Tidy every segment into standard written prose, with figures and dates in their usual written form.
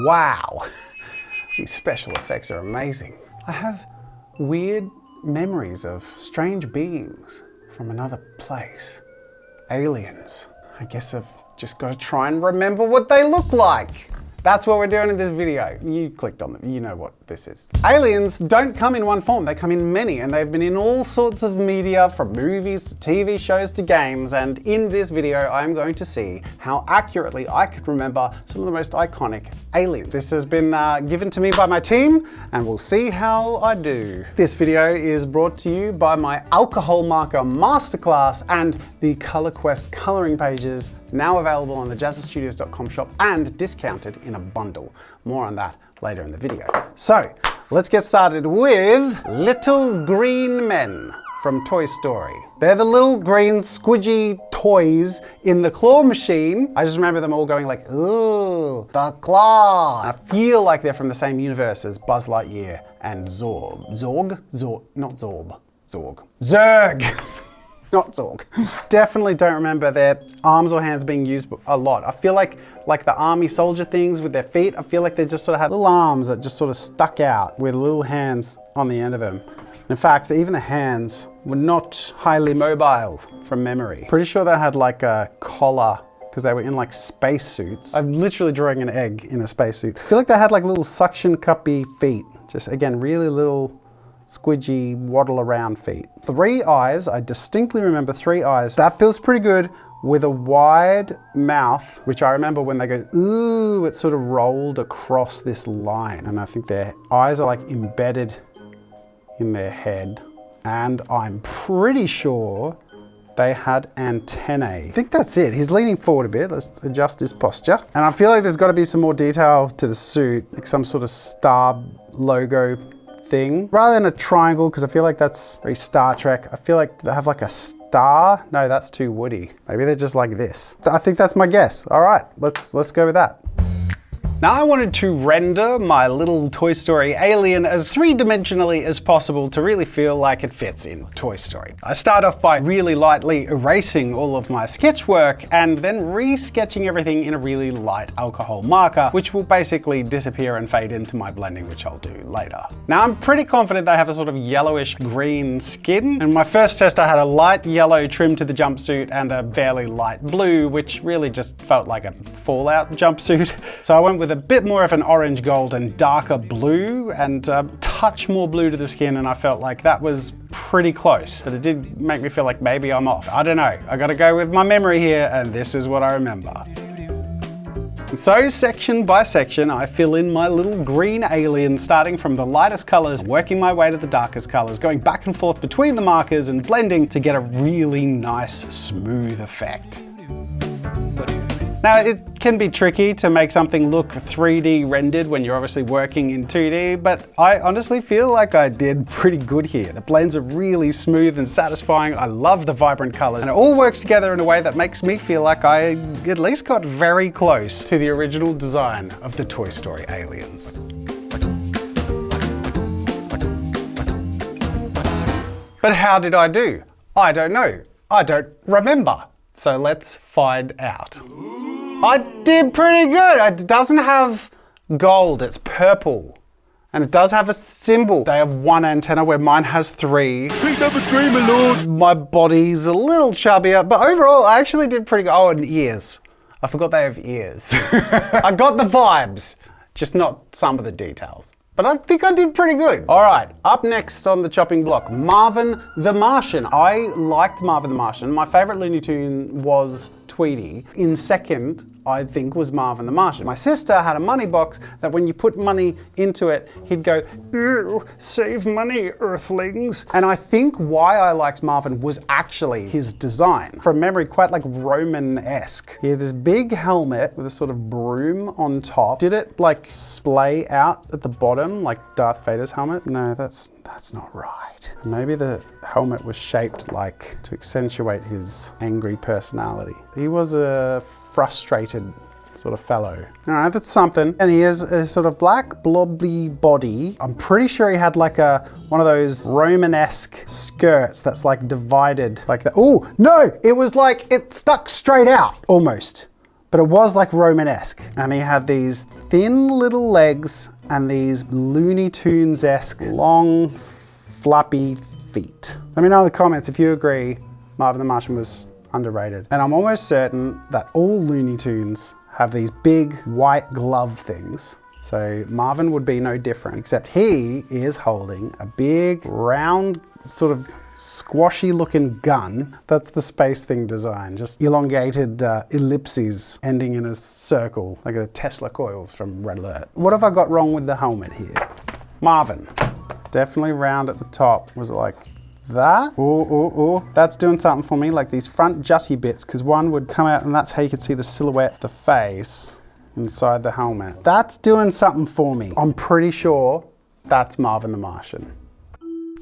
Wow, these special effects are amazing. I have weird memories of strange beings from another place. Aliens. I guess I've just got to try and remember what they look like. That's what we're doing in this video. You clicked on them, you know what this is. Aliens don't come in one form, they come in many, and they've been in all sorts of media, from movies to TV shows to games, and in this video I'm going to see how accurately I could remember some of the most iconic aliens. This has been given to me by my team, and we'll see how I do. This video is brought to you by my alcohol marker masterclass and the Color Quest coloring pages, now available on the JAZZA'S shop and discounted in a bundle. More on that later in the video. So let's get started with Little Green Men from Toy Story. They're the little green squidgy toys in the claw machine. I just remember them all going like, ooh, the claw. I feel like they're from the same universe as Buzz Lightyear and Zorg. Zorg? Not Zorb. Zorg. Zurg! Not Zorg. Definitely don't remember their arms or hands being used a lot. I feel like the army soldier things with their feet, I feel like they just sort of had little arms that just sort of stuck out with little hands on the end of them. In fact, even the hands were not highly mobile from memory. Pretty sure they had like a collar because they were in like space suits. I'm literally drawing an egg in a spacesuit. I feel like they had like little suction cuppy feet. Just again, really little squidgy, waddle around feet. 3 eyes, I distinctly remember 3 eyes. That feels pretty good, with a wide mouth, which I remember when they go, ooh, it sort of rolled across this line. And I think their eyes are like embedded in their head. And I'm pretty sure they had antennae. I think that's it. He's leaning forward a bit. Let's adjust his posture. And I feel like there's got to be some more detail to the suit, like some sort of star logo thing rather than a triangle, because I feel like that's very Star Trek. I feel like they have like a star. No, that's too woody. Maybe they're just like this. I think that's my guess. All right, let's go with that. Now I wanted to render my little Toy Story alien as three-dimensionally as possible to really feel like it fits in Toy Story. I start off by really lightly erasing all of my sketch work and then re-sketching everything in a really light alcohol marker, which will basically disappear and fade into my blending, which I'll do later. Now I'm pretty confident they have a sort of yellowish green skin. In my first test I had a light yellow trim to the jumpsuit and a fairly light blue, which really just felt like a Fallout jumpsuit. So I went with a bit more of an orange gold and darker blue and a touch more blue to the skin, and I felt like that was pretty close, but it did make me feel like maybe I'm off. I don't know, I gotta go with my memory here, and this is what I remember. And so section by section I fill in my little green alien, starting from the lightest colors, working my way to the darkest colors, going back and forth between the markers and blending to get a really nice smooth effect. Now, it can be tricky to make something look 3D rendered when you're obviously working in 2D, but I honestly feel like I did pretty good here. The blends are really smooth and satisfying. I love the vibrant colors, and it all works together in a way that makes me feel like I at least got very close to the original design of the Toy Story aliens. But how did I do? I don't know. I don't remember. So let's find out. I did pretty good. It doesn't have gold, it's purple. And it does have a symbol. They have 1 antenna where mine has 3. Pick number 3, my lord. My body's a little chubbier, but overall I actually did pretty good. Oh, and ears. I forgot they have ears. I got the vibes, just not some of the details. But I think I did pretty good. All right, up next on the chopping block, Marvin the Martian. I liked Marvin the Martian. My favorite Looney Tune was Tweety. In second, I think, was Marvin the Martian. My sister had a money box that when you put money into it, he'd go, "Ew, save money, earthlings." And I think why I liked Marvin was actually his design. From memory, quite like Roman-esque. He had this big helmet with a sort of broom on top. Did it like splay out at the bottom like Darth Vader's helmet? No, that's not right. Maybe the helmet was shaped like to accentuate his angry personality. He was a frustrated sort of fellow. All right, that's something. And he has a sort of black blobby body. I'm pretty sure he had like one of those Romanesque skirts that's like divided like that. Oh, no, it was like it stuck straight out almost. but it was like Romanesque. And he had these thin little legs and these Looney Tunes-esque long, floppy feet. Let me know in the comments if you agree Marvin the Martian was underrated. And I'm almost certain that all Looney Tunes have these big white glove things. So Marvin would be no different, except he is holding a big, round, sort of squashy looking gun. That's the Space Thing design, just elongated ellipses ending in a circle, like the Tesla coils from Red Alert. What have I got wrong with the helmet here? Marvin, definitely round at the top. Was it like that? Ooh. That's doing something for me, like these front jutty bits, because one would come out and that's how you could see the silhouette of the face inside the helmet. That's doing something for me. I'm pretty sure that's Marvin the Martian.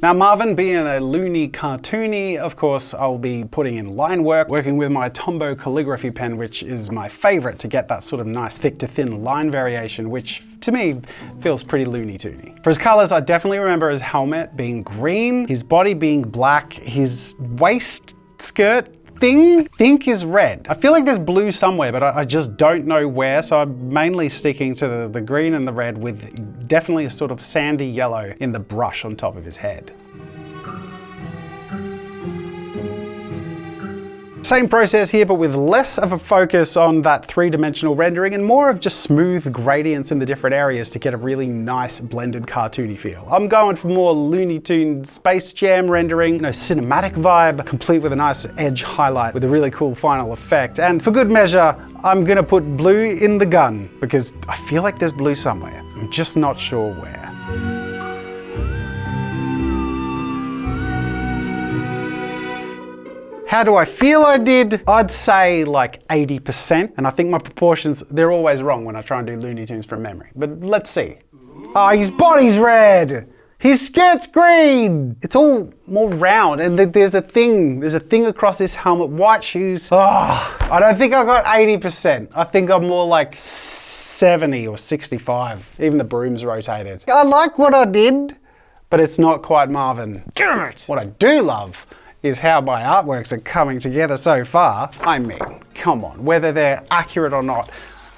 Now Marvin being a loony cartoony, of course I'll be putting in line work, working with my Tombow calligraphy pen, which is my favorite to get that sort of nice thick to thin line variation, which to me feels pretty Looney Toony. For his colors, I definitely remember his helmet being green, his body being black, his waist skirt think is red. I feel like there's blue somewhere, but I just don't know where, so I'm mainly sticking to the green and the red with definitely a sort of sandy yellow in the brush on top of his head. Same process here, but with less of a focus on that three-dimensional rendering and more of just smooth gradients in the different areas to get a really nice blended cartoony feel. I'm going for more Looney Tunes Space Jam rendering, cinematic vibe, complete with a nice edge highlight with a really cool final effect. And for good measure, I'm gonna put blue in the gun because I feel like there's blue somewhere. I'm just not sure where. How do I feel I did? I'd say like 80%. And I think my proportions, they're always wrong when I try and do Looney Tunes from memory. But let's see. Oh, his body's red. His skirt's green. It's all more round. And there's a thing across this helmet, white shoes. Oh, I don't think I got 80%. I think I'm more like 70 or 65. Even the broom's rotated. I like what I did, but it's not quite Marvin. Damn it. What I do love is how my artworks are coming together so far. I mean, come on, whether they're accurate or not,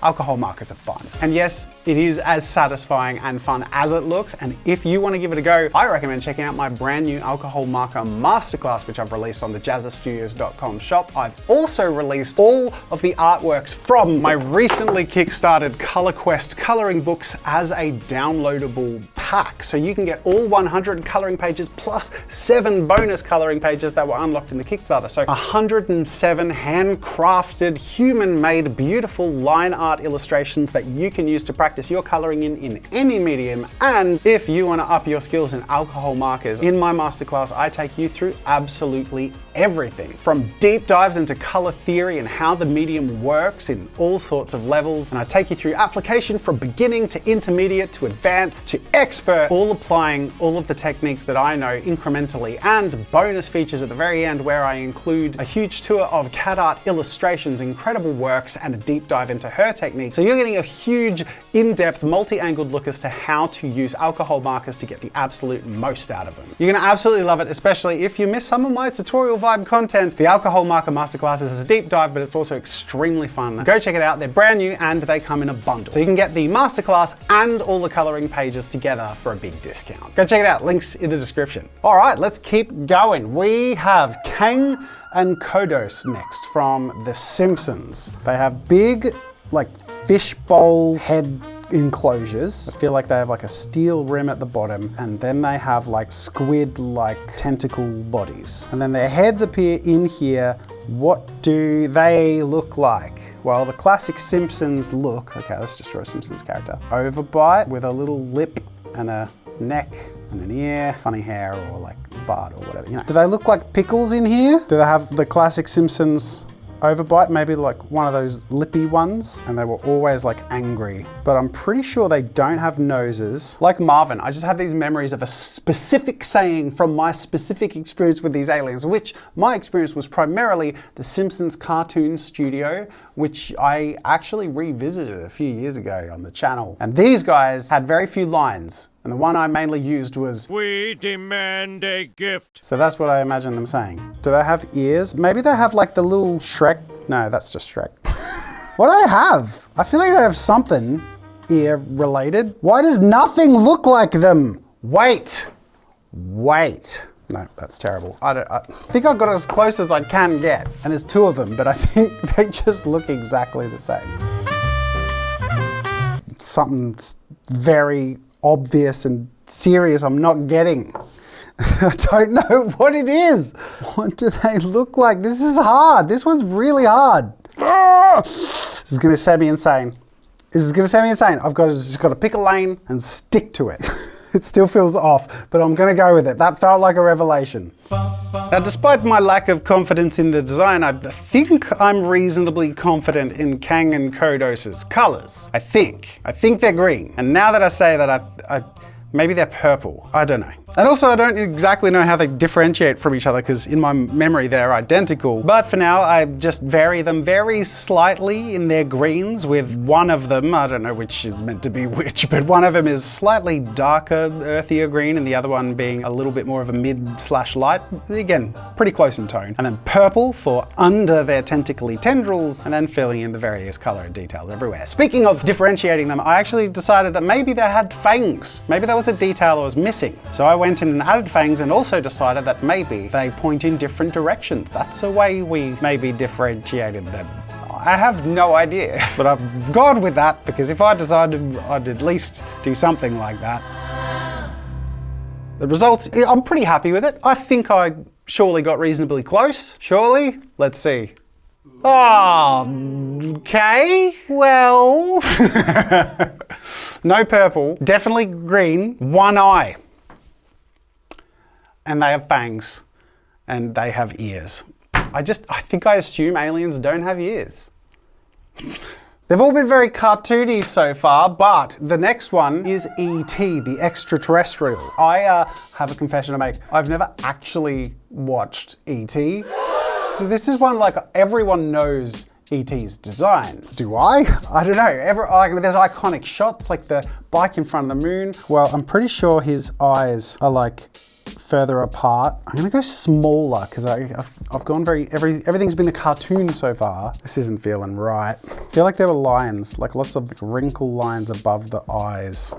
alcohol markers are fun. And yes, it is as satisfying and fun as it looks. And if you want to give it a go, I recommend checking out my brand new alcohol marker masterclass, which I've released on the JAZZA'S shop. I've also released all of the artworks from my recently kickstarted Color Quest coloring books as a downloadable pack. So you can get all 100 coloring pages plus 7 bonus coloring pages that were unlocked in the Kickstarter. So 107 handcrafted, human-made, beautiful line art illustrations that you can use to practice your coloring in any medium. And if you want to up your skills in alcohol markers, in my masterclass, I take you through absolutely everything from deep dives into color theory and how the medium works in all sorts of levels. And I take you through application from beginning to intermediate to advanced to expert, all applying all of the techniques that I know incrementally, and bonus features at the very end where I include a huge tour of cat art illustrations, incredible works, and a deep dive into her technique. So you're getting a huge in-depth multi-angled look as to how to use alcohol markers to get the absolute most out of them. You're gonna absolutely love it, especially if you miss some of my tutorial vibe content. The alcohol marker masterclasses is a deep dive, but it's also extremely fun. Go check it out. They're brand new and they come in a bundle. So you can get the masterclass and all the coloring pages together for a big discount. Go check it out. Links in the description. All right, let's keep going. We have Kang and Kodos next from The Simpsons. They have big, like fishbowl head enclosures. I feel like they have like a steel rim at the bottom, and then they have like squid-like tentacle bodies. And then their heads appear in here. What do they look like? Well, the classic Simpsons look, okay, let's just draw a Simpsons character. Overbite with a little lip and a neck and an ear, funny hair, or like Bart or whatever, Do they look like pickles in here? Do they have the classic Simpsons overbite, maybe like one of those lippy ones? And they were always like angry, but I'm pretty sure they don't have noses. Like Marvin, I just have these memories of a specific saying from my specific experience with these aliens, which my experience was primarily the Simpsons cartoon studio, which I actually revisited a few years ago on the channel. And these guys had very few lines. And the one I mainly used was, "We demand a gift." So that's what I imagine them saying. Do they have ears? Maybe they have like the little Shrek. No, that's just Shrek. What do they have? I feel like they have something ear related. Why does nothing look like them? Wait. No, that's terrible. I think I got as close as I can get, and there's two of them, but I think they just look exactly the same. Something very obvious and serious I'm not getting. I don't know what it is. What do they look like? This is hard. This one's really hard. This is gonna send me insane. I've just got to pick a lane and stick to it. It still feels off, but I'm gonna go with it. That felt like a revelation. Now, despite my lack of confidence in the design, I think I'm reasonably confident in Kang and Kodos' colors. I think they're green. And now that I say that, maybe they're purple. I don't know. And also, I don't exactly know how they differentiate from each other because in my memory they're identical. But for now, I just vary them very slightly in their greens, with one of them, I don't know which is meant to be which, but one of them is slightly darker, earthier green, and the other one being a little bit more of a mid/light. Again, pretty close in tone. And then purple for under their tentacly tendrils, and then filling in the various color details everywhere. Speaking of differentiating them, I actually decided that maybe they had fangs. Maybe that was a detail I was missing. So I went in and added fangs, and also decided that maybe they point in different directions. That's a way we maybe differentiated them. I have no idea, but I've gone with that because if I decided I'd at least do something like that. The results, I'm pretty happy with it. I think I surely got reasonably close. Surely? Let's see. Oh, okay, well. No purple, definitely green, one eye. And they have fangs, and they have ears. I think I assume aliens don't have ears. They've all been very cartoony so far, but the next one is E.T., the extraterrestrial. I have a confession to make. I've never actually watched E.T. So this is one like everyone knows E.T.'s design. Do I? I don't know. There's iconic shots like the bike in front of the moon. Well, I'm pretty sure his eyes are like further apart. I'm gonna go smaller because I've gone everything's been a cartoon so far. This isn't feeling right. I feel like there were lines, like lots of wrinkle lines above the eyes.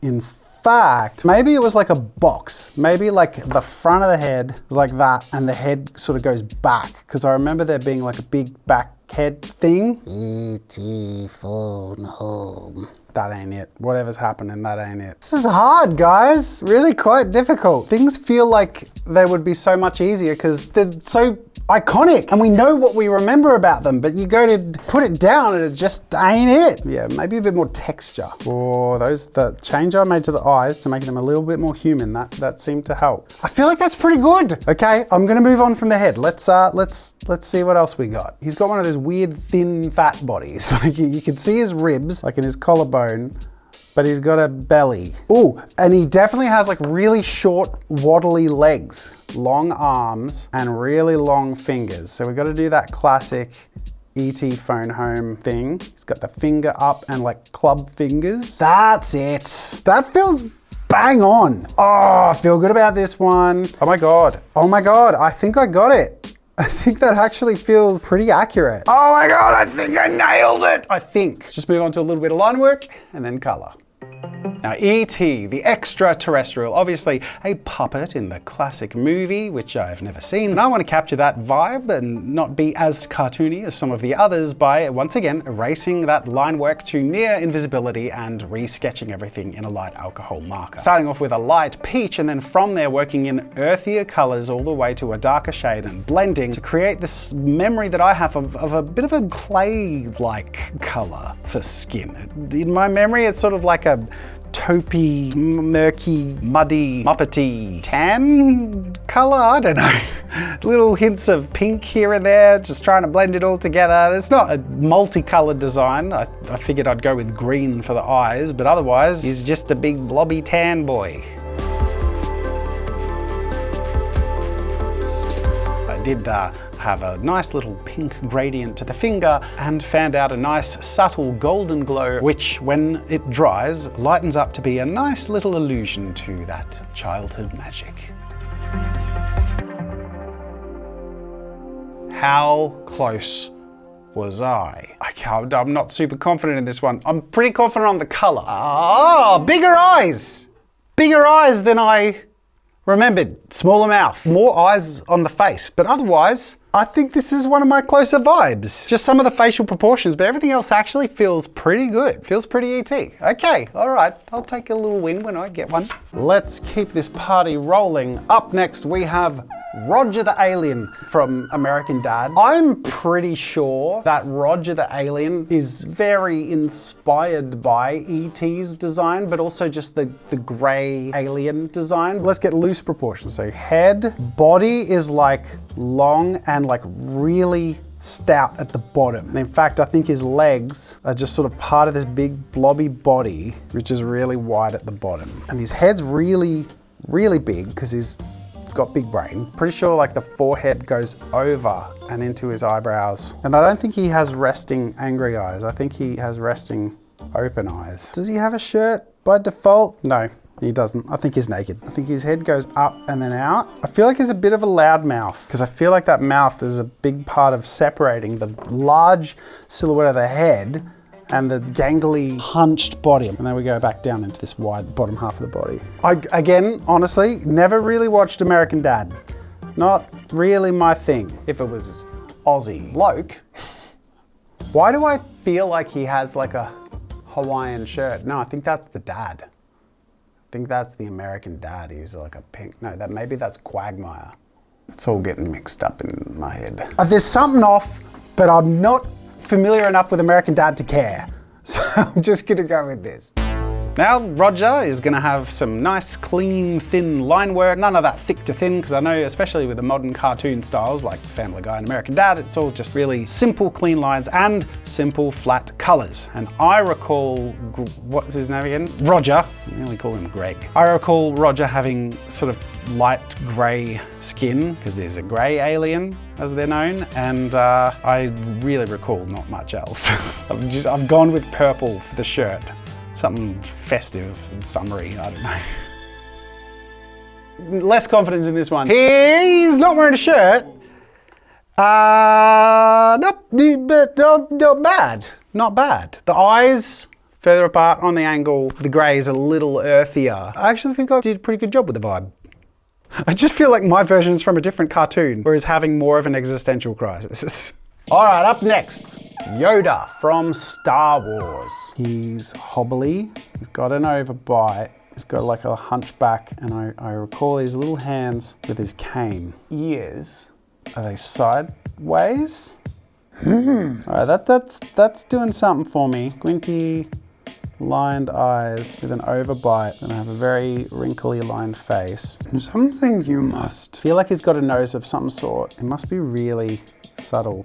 In fact, maybe it was like a box. Maybe like the front of the head was like that and the head sort of goes back, because I remember there being like a big back head thing. E.T. phone home. That ain't it. Whatever's happening, that ain't it. This is hard, guys. Really quite difficult. Things feel like they would be so much easier because they're so iconic and we know what we remember about them, but you go to put it down and it just ain't it. Yeah, maybe a bit more texture. Oh, the change I made to the eyes to make them a little bit more human, that seemed to help. I feel like that's pretty good. Okay, I'm gonna move on from the head. Let's see what else we got. He's got one of those weird thin fat bodies. Like you can see his ribs, like in his collarbone, but he's got a belly. Ooh, and he definitely has like really short, waddly legs, long arms, and really long fingers. So we've got to do that classic E.T. phone home thing. He's got the finger up and like club fingers. That's it. That feels bang on. Oh, I feel good about this one. Oh my God. I think I got it. I think that actually feels pretty accurate. Oh my God, I think I nailed it. Let's just move on to a little bit of line work and then color. Now, E.T., the extraterrestrial, obviously a puppet in the classic movie, which I've never seen. And I want to capture that vibe and not be as cartoony as some of the others by, once again, erasing that line work to near invisibility and resketching everything in a light alcohol marker. Starting off with a light peach and then from there working in earthier colors all the way to a darker shade and blending to create this memory that I have of a bit of a clay-like color for skin. In my memory, it's sort of like a taupey, murky, muddy, muppety tan color. I don't know. Little hints of pink here and there, just trying to blend it all together. It's not a multicolored design. I figured I'd go with green for the eyes, but otherwise he's just a big blobby tan boy. I did have a nice little pink gradient to the finger and fanned out a nice subtle golden glow, which when it dries lightens up to be a nice little allusion to that childhood magic. How close was I? I I'm not super confident in this one. I'm pretty confident on the color. Oh, bigger eyes. Bigger eyes than I remembered. Smaller mouth. More eyes on the face. But otherwise, I think this is one of my closer vibes. Just some of the facial proportions, but everything else actually feels pretty good. Feels pretty ET. Okay, all right. I'll take a little win when I get one. Let's keep this party rolling. Up next, we have Roger the Alien from American Dad. I'm pretty sure that Roger the Alien is very inspired by E.T.'s design, but also just the gray alien design. Let's get loose proportions. So head, body is like long and like really stout at the bottom. And in fact, I think his legs are just sort of part of this big blobby body, which is really wide at the bottom. And his head's really, really big because he's got big brain. Pretty sure like the forehead goes over and into his eyebrows. And I don't think he has resting angry eyes. I think he has resting open eyes. Does he have a shirt by default? No, he doesn't. I think he's naked. I think his head goes up and then out. I feel like he's a bit of a loud mouth because I feel like that mouth is a big part of separating the large silhouette of the head and the gangly, hunched body. And then we go back down into this wide bottom half of the body. Again, honestly, never really watched American Dad. Not really my thing. If it was Aussie bloke, why do I feel like he has like a Hawaiian shirt? No, I think that's the dad. I think that's the American Dad. He's like a pink, no, maybe that's Quagmire. It's all getting mixed up in my head. There's something off, but I'm not familiar enough with American Dad to care. So I'm just gonna go with this. Now Roger is gonna have some nice, clean, thin line work. None of that thick to thin, because I know, especially with the modern cartoon styles like Family Guy and American Dad, it's all just really simple, clean lines and simple, flat colors. And I recall, what's his name again? Roger. I nearly call him Greg. I recall Roger having sort of light gray skin, because he's a gray alien, as they're known, and I really recall not much else. I've gone with purple for the shirt. Something festive and summery, I don't know. Less confidence in this one. He's not wearing a shirt. Not bad. Not bad. The eyes further apart on the angle. The grey is a little earthier. I actually think I did a pretty good job with the vibe. I just feel like my version is from a different cartoon, whereas having more of an existential crisis. All right, up next, Yoda from Star Wars. He's hobbly, he's got an overbite, he's got like a hunchback, and I recall his little hands with his cane. Ears, are they sideways? All right, that's doing something for me. Squinty, lined eyes with an overbite, and I have a very wrinkly lined face. Something you must feel like he's got a nose of some sort. It must be really subtle.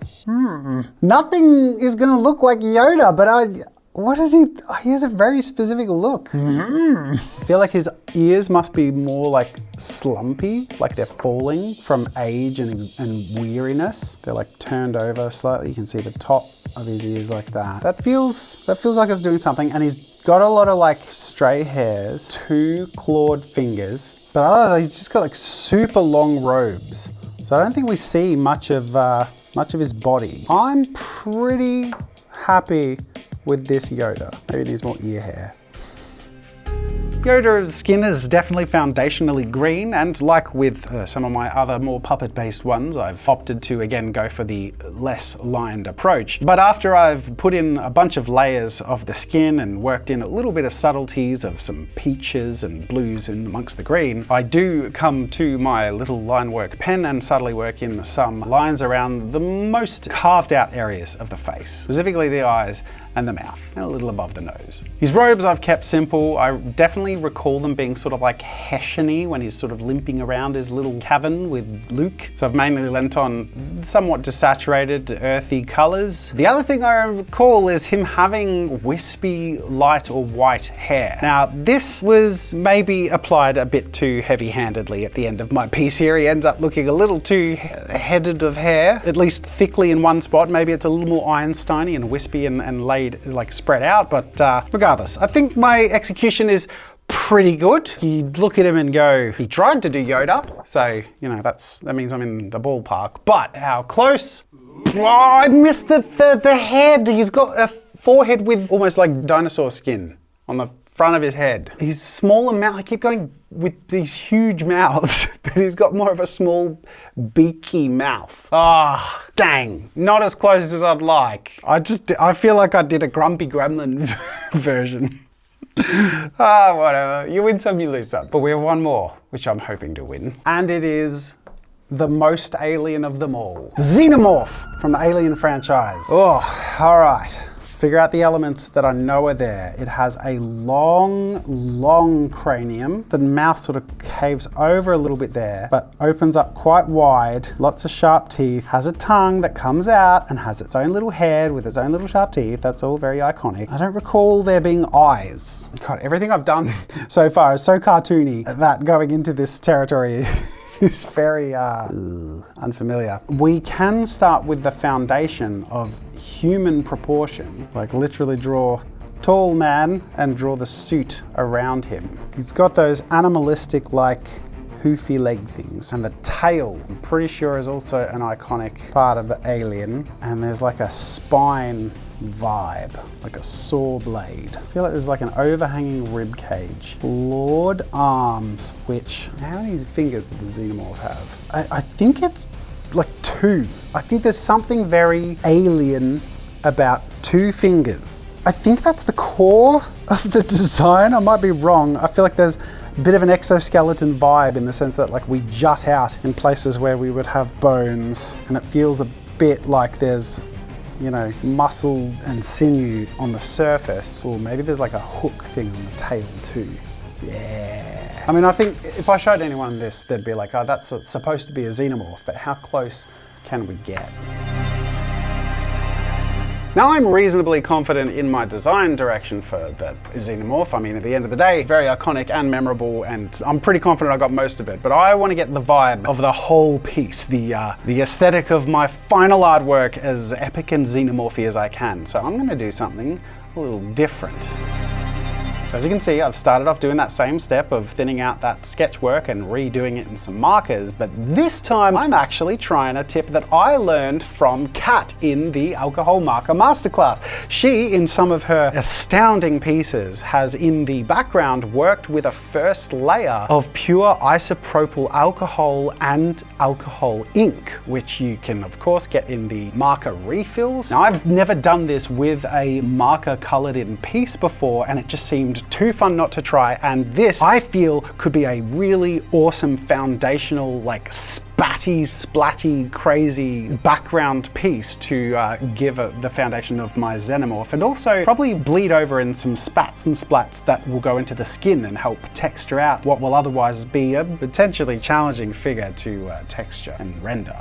Nothing is gonna look like Yoda, but what is he? He has a very specific look. I feel like his ears must be more like slumpy, like they're falling from age and weariness. They're like turned over slightly. You can see the top of his ears like that. That feels like it's doing something, and he's got a lot of like stray hairs, 2 clawed fingers, but otherwise he's just got like super long robes. So I don't think we see much of his body. I'm pretty happy with this Yoda. Maybe it needs more ear hair. Yoda's skin is definitely foundationally green, and like with some of my other more puppet-based ones, I've opted to again go for the less lined approach. But after I've put in a bunch of layers of the skin and worked in a little bit of subtleties of some peaches and blues in amongst the green, I do come to my little line work pen and subtly work in some lines around the most carved out areas of the face, specifically the eyes and the mouth, and a little above the nose. His robes I've kept simple. I definitely recall them being sort of like Hessian-y when he's sort of limping around his little cavern with Luke. So I've mainly lent on somewhat desaturated, earthy colors. The other thing I recall is him having wispy, light or white hair. Now, this was maybe applied a bit too heavy-handedly at the end of my piece here. He ends up looking a little too headed of hair, at least thickly in one spot. Maybe it's a little more Einstein-y and wispy and laid, like spread out, but regardless, I think my execution is pretty good. You look at him and go, he tried to do Yoda, so you know that means I'm in the ballpark. But how close? Oh, I missed the head. He's got a forehead with almost like dinosaur skin on the front of his head. He's smaller mouth. I keep going with these huge mouths, but he's got more of a small beaky mouth. Ah, dang. Not as close as I'd like. I feel like I did a Grumpy Gremlin version. Ah, whatever. You win some, you lose some. But we have one more, which I'm hoping to win. And it is the most alien of them all. The Xenomorph from the Alien franchise. Oh, all right. Let's figure out the elements that I know are there. It has a long cranium. The mouth sort of caves over a little bit there, but opens up quite wide. Lots of sharp teeth. Has a tongue that comes out and has its own little head with its own little sharp teeth. That's all very iconic. I don't recall there being eyes. God, everything I've done so far is so cartoony that going into this territory is very unfamiliar. We can start with the foundation of human proportion, like literally draw tall man and draw the suit around him. He's got those animalistic like hoofy leg things, and the tail I'm pretty sure is also an iconic part of the alien, and there's like a spine vibe, like a saw blade. I feel like there's like an overhanging rib cage. Clawed arms, which, how many fingers did the Xenomorph have? I think it's like 2. I think there's something very alien about 2 fingers. I think that's the core of the design. I might be wrong. I feel like there's a bit of an exoskeleton vibe in the sense that like we jut out in places where we would have bones, and it feels a bit like there's, you know, muscle and sinew on the surface, or maybe there's like a hook thing on the tail too. Yeah. I mean, I think if I showed anyone this, they'd be like, oh, that's supposed to be a Xenomorph, but how close can we get? Now I'm reasonably confident in my design direction for the Xenomorph. I mean, at the end of the day, it's very iconic and memorable, and I'm pretty confident I got most of it, but I want to get the vibe of the whole piece, the aesthetic of my final artwork as epic and xenomorphy as I can. So I'm going to do something a little different. As you can see, I've started off doing that same step of thinning out that sketch work and redoing it in some markers, but this time I'm actually trying a tip that I learned from Kat in the alcohol marker masterclass. She, in some of her astounding pieces, has in the background worked with a first layer of pure isopropyl alcohol and alcohol ink, which you can of course get in the marker refills. Now I've never done this with a marker colored in piece before, and it just seemed too fun not to try, and this I feel could be a really awesome foundational, like splatty crazy background piece to give the foundation of my Xenomorph, and also probably bleed over in some spats and splats that will go into the skin and help texture out what will otherwise be a potentially challenging figure to texture and render.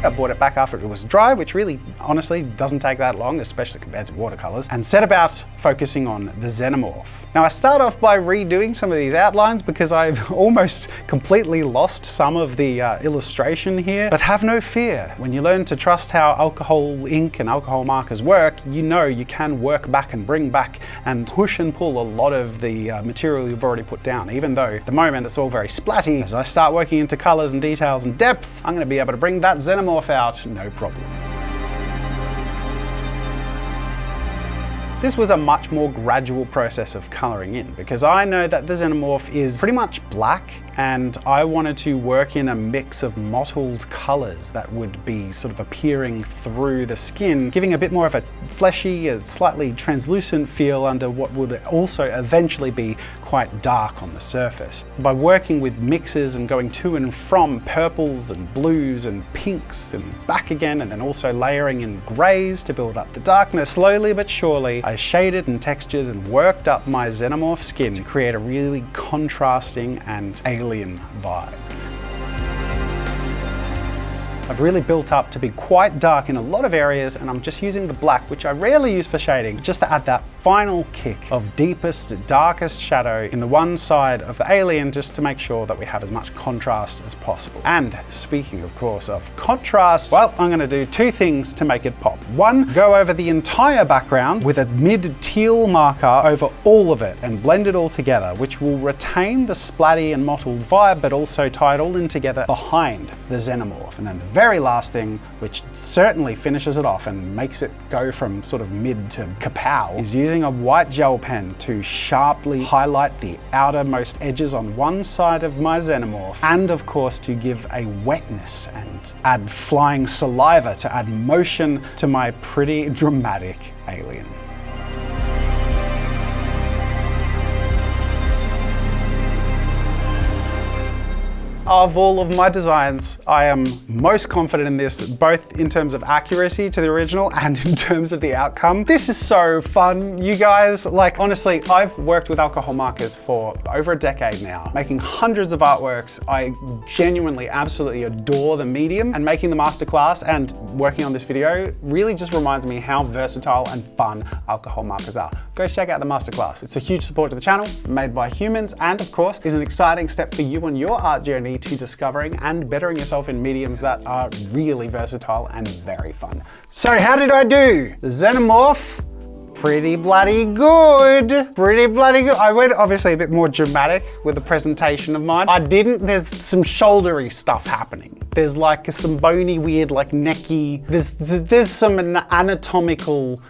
I brought it back after it was dry, which really, honestly, doesn't take that long, especially compared to watercolors, and set about focusing on the Xenomorph. Now, I start off by redoing some of these outlines because I've almost completely lost some of the illustration here, but have no fear. When you learn to trust how alcohol ink and alcohol markers work, you know you can work back and bring back and push and pull a lot of the material you've already put down, even though at the moment it's all very splatty. As I start working into colors and details and depth, I'm going to be able to bring that Xenomorph out, no problem. This was a much more gradual process of coloring in because I know that the Xenomorph is pretty much black, and I wanted to work in a mix of mottled colors that would be sort of appearing through the skin, giving a bit more of a fleshy, a slightly translucent feel under what would also eventually be quite dark on the surface. By working with mixes and going to and from purples and blues and pinks and back again, and then also layering in grays to build up the darkness, slowly but surely I shaded and textured and worked up my Xenomorph skin to create a really contrasting and alien vibe. I've really built up to be quite dark in a lot of areas, and I'm just using the black, which I rarely use for shading, just to add that final kick of deepest, darkest shadow in the one side of the alien, just to make sure that we have as much contrast as possible. And speaking, of course, of contrast, well, I'm going to do 2 things to make it pop. 1, go over the entire background with a mid-teal marker over all of it and blend it all together, which will retain the splatty and mottled vibe, but also tie it all in together behind the Xenomorph. And then the very last thing, which certainly finishes it off and makes it go from sort of mid to kapow, is using a white gel pen to sharply highlight the outermost edges on one side of my Xenomorph, and of course to give a wetness and add flying saliva to add motion to my pretty dramatic alien. Of all of my designs, I am most confident in this, both in terms of accuracy to the original and in terms of the outcome. This is so fun, you guys. Like, honestly, I've worked with alcohol markers for over a decade now, making hundreds of artworks. I genuinely, absolutely adore the medium, and making the masterclass and working on this video really just reminds me how versatile and fun alcohol markers are. Go check out the masterclass. It's a huge support to the channel, made by humans, and of course, is an exciting step for you on your art journey to discovering and bettering yourself in mediums that are really versatile and very fun. So how did I do? The Xenomorph, pretty bloody good. Pretty bloody good. I went obviously a bit more dramatic with the presentation of mine. There's some shouldery stuff happening. There's like some bony, weird, like necky, there's some anatomical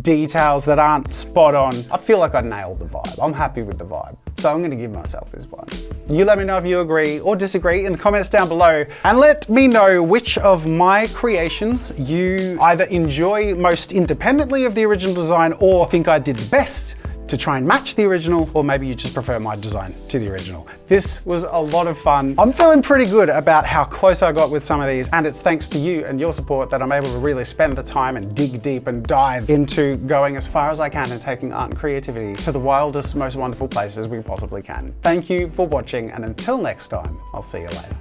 details that aren't spot on. I feel like I nailed the vibe. I'm happy with the vibe. So I'm gonna give myself this one. You let me know if you agree or disagree in the comments down below, and let me know which of my creations you either enjoy most independently of the original design or think I did the best to try and match the original, or maybe you just prefer my design to the original. This was a lot of fun. I'm feeling pretty good about how close I got with some of these, and it's thanks to you and your support that I'm able to really spend the time and dig deep and dive into going as far as I can and taking art and creativity to the wildest, most wonderful places we possibly can. Thank you for watching, and until next time, I'll see you later.